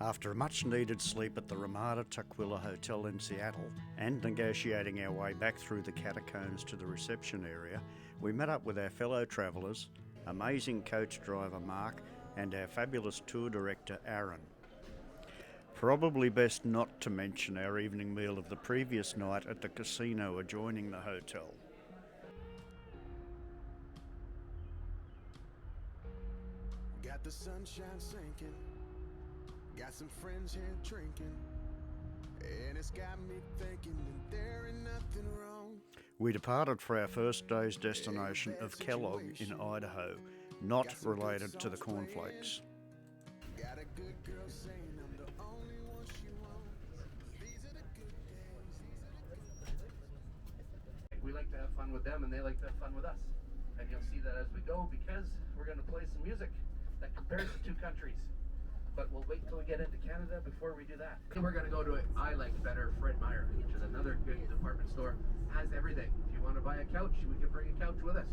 After a much-needed sleep at the Ramada Tukwila Hotel in Seattle and negotiating our way back through the catacombs to the reception area, we met up with our fellow travellers, amazing coach driver Mark and our fabulous tour director Aaron. Probably best not to mention our evening meal of the previous night at the casino adjoining the hotel. Got the sunshine sinking, got some friends here drinking, and it's got me thinking that there ain't nothing wrong. We departed for our first day's destination of Kellog in Idaho, not related to the cornflakes. Got a good girl saying I'm the only one she wants. These are the good days, We like to have fun with them and they like to have fun with us. And you'll see that as we go, because we're going to play some music that compares the two countries. But we'll wait till we get into Canada before we do that. And we're going to go to I Like Better Fred Meyer, which is another good department store. Has everything. If you want to buy a couch, we can bring a couch with us.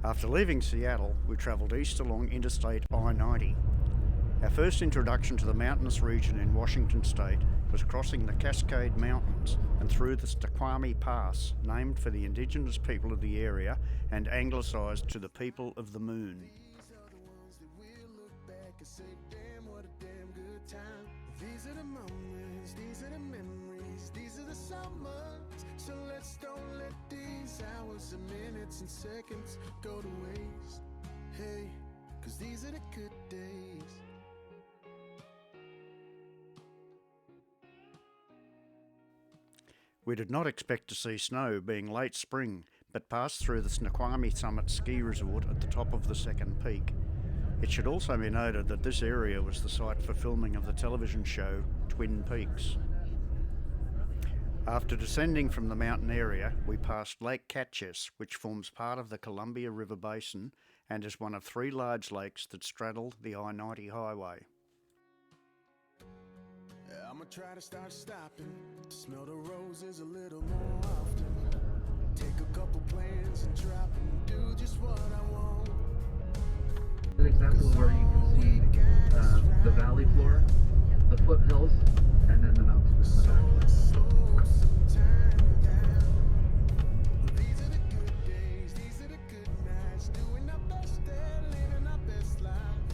After leaving Seattle, we travelled east along Interstate I-90. Our first introduction to the mountainous region in Washington state was crossing the Cascade Mountains and through the Snoqualmie Pass, named for the indigenous people of the area and anglicised to the people of the moon. these are the ones that we'll look back and say, damn, what a damn good time. These are the moments, these are the memories, these are the summers. So let's don't let these hours and minutes and seconds go to waste. Hey, 'cause these are the good days. We did not expect to see snow, being late spring, but passed through the Snoqualmie Summit Ski Resort at the top of the second peak. It should also be noted that this area was the site for filming of the television show Twin Peaks. After descending from the mountain area, we passed Lake Catchess, which forms part of the Columbia River Basin and is one of three large lakes that straddle the I-90 highway. I'ma try to start stopping, smell the roses a little more often. Take a couple plans and drop and do just what I want. An example where you can see the valley floor, the foothills, and then the mountains in the back. Slow some time down. These are the good days, these are the good nights, doing our best and living our best life.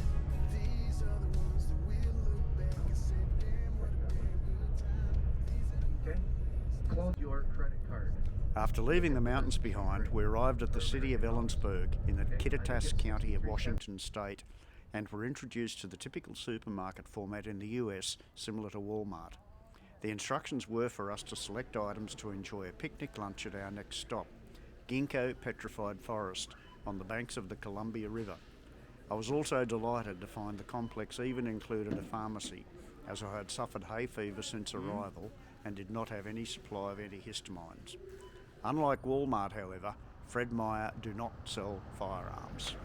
These are the ones that we'll look back and say, damn, what a damn good time. These are the Okay? Close your credit card. After leaving the mountains behind, we arrived at the city of Ellensburg in the Kittitas County of Washington state and were introduced to the typical supermarket format in the US, similar to Walmart. The instructions were for us to select items to enjoy a picnic lunch at our next stop, Ginkgo Petrified Forest, on the banks of the Columbia River. I was also delighted to find the complex even included a pharmacy, as I had suffered hay fever since arrival and did not have any supply of antihistamines. Unlike Walmart, however, Fred Meyer do not sell firearms.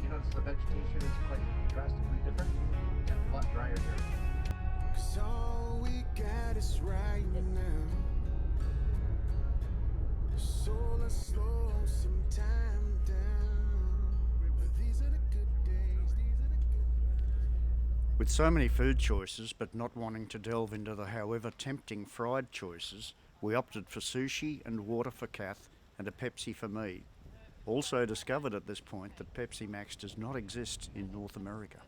You notice the vegetation is quite drastically different and a lot drier here. 'Cause all we got is right now. So let's slow some time down. But these are the good days, these are the good nights. With so many food choices, but not wanting to delve into the however tempting fried choices, we opted for sushi and water for Kath and a Pepsi for me. Also discovered at this point that Pepsi Max does not exist in North America.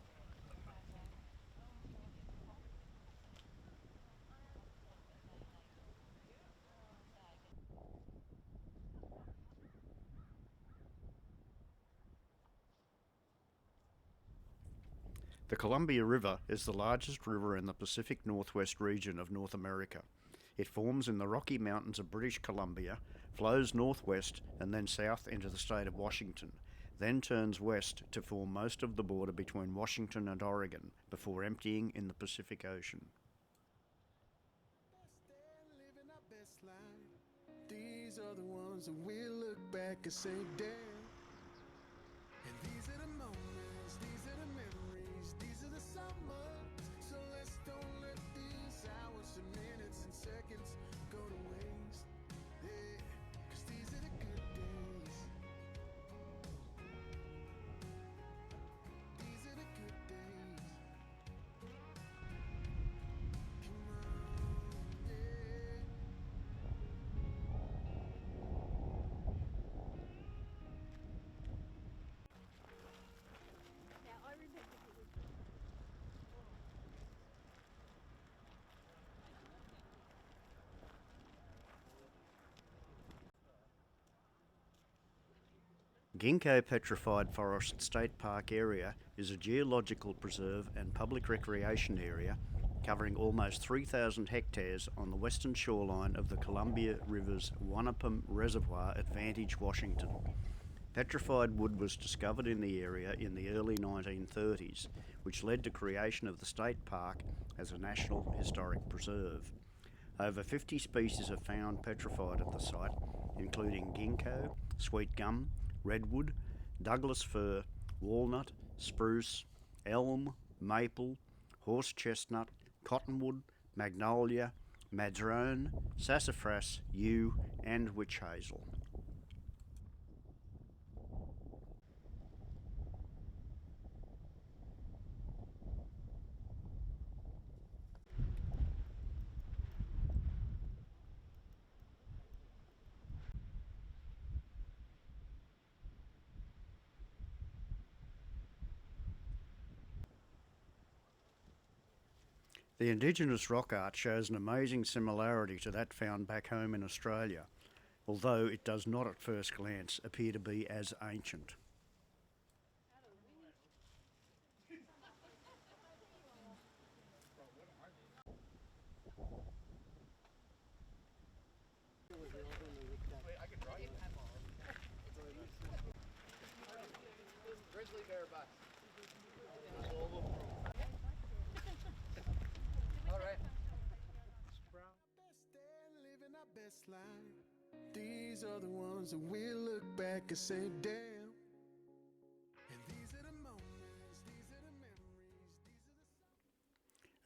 The Columbia River is the largest river in the Pacific Northwest region of North America. It forms in the Rocky Mountains of British Columbia, flows northwest and then south into the state of Washington, then turns west to form most of the border between Washington and Oregon before emptying in the Pacific Ocean. And living our best life. These are the ones that we'll look back and say, damn. And these are the moments, these are the memories, these are the summers. Ginkgo Petrified Forest State Park area is a geological preserve and public recreation area covering almost 3,000 hectares on the western shoreline of the Columbia River's Wanapum Reservoir at Vantage, Washington. Petrified wood was discovered in the area in the early 1930s, which led to creation of the state park as a National Historic Preserve. Over 50 species are found petrified at the site, including ginkgo, sweet gum, redwood, Douglas fir, walnut, spruce, elm, maple, horse chestnut, cottonwood, magnolia, madrone, sassafras, yew, and witch hazel. The indigenous rock art shows an amazing similarity to that found back home in Australia, although it does not at first glance appear to be as ancient. Grizzly bear bucks. All right. Best day, living our best life. These are the ones that we'll look back and say, damn. And these are the moments, these are the memories, these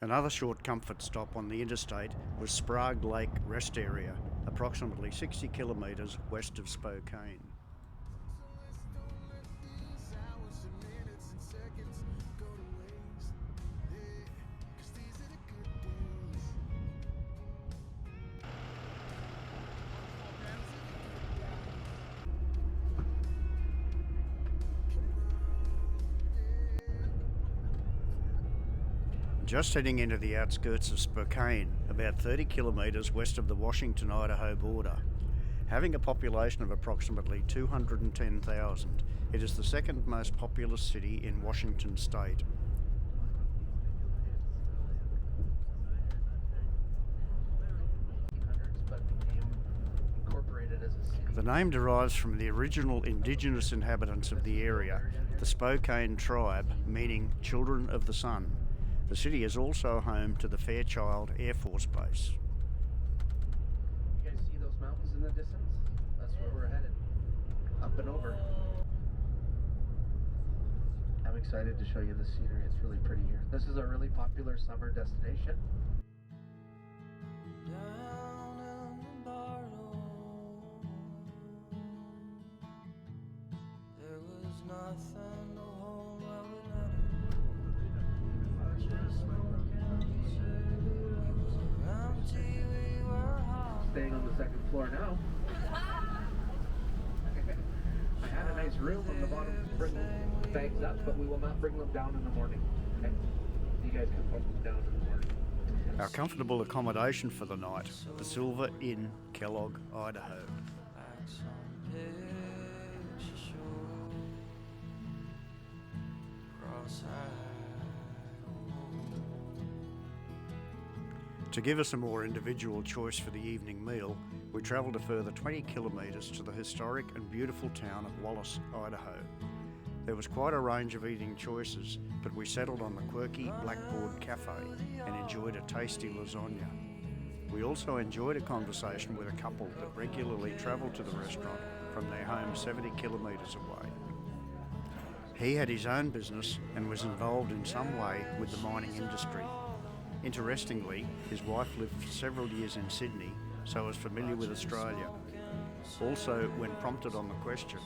are the Another short comfort stop on the interstate was Sprague Lake Rest Area, approximately 60 kilometres west of Spokane. So let's don't let these hours and minutes and seconds go to waste. Yeah, 'cause these are the good days. Just heading into the outskirts of Spokane, about 30 kilometres west of the Washington-Idaho border. Having a population of approximately 210,000, it is the second most populous city in Washington state. But became incorporated as a city. The name derives from the original indigenous inhabitants of the area, the Spokane tribe, meaning children of the sun. The city is also home to the Fairchild Air Force Base. You guys see those mountains in the distance? That's where we're headed. Up and over. I'm excited to show you the scenery. It's really pretty here. This is a really popular summer destination. Down in the barrow, there was nothing to hold while we let it go. Just smoking cigarettes, empty, we were hot. Staying on the second floor now. I had a nice room on the bottom to bring bags up, but we will not bring them down in the morning. Okay? You guys can put them down in the morning. Our comfortable accommodation for the night, the Silver Inn, Kellog, Idaho. Like some picture show, cross-eyed. To give us a more individual choice for the evening meal, we travelled a further 20 kilometres to the historic and beautiful town of Wallace, Idaho. There was quite a range of eating choices, but we settled on the quirky Blackboard Cafe and enjoyed a tasty lasagna. We also enjoyed a conversation with a couple that regularly travelled to the restaurant from their home 70 kilometres away. He had his own business and was involved in some way with the mining industry. Interestingly, his wife lived for several years in Sydney, so was familiar with Australia. Also, when prompted on the question,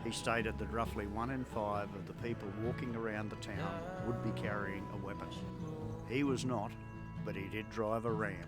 he stated that roughly 1 in 5 of the people walking around the town would be carrying a weapon. He was not, but he did drive a Ram.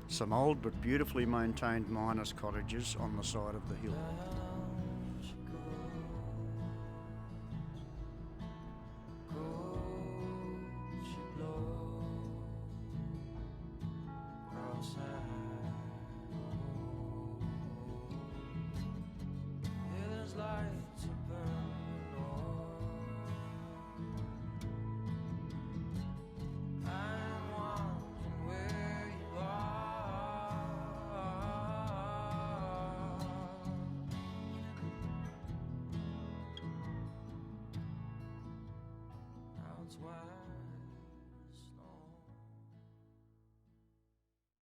Some old but beautifully maintained miners' cottages on the side of the hill.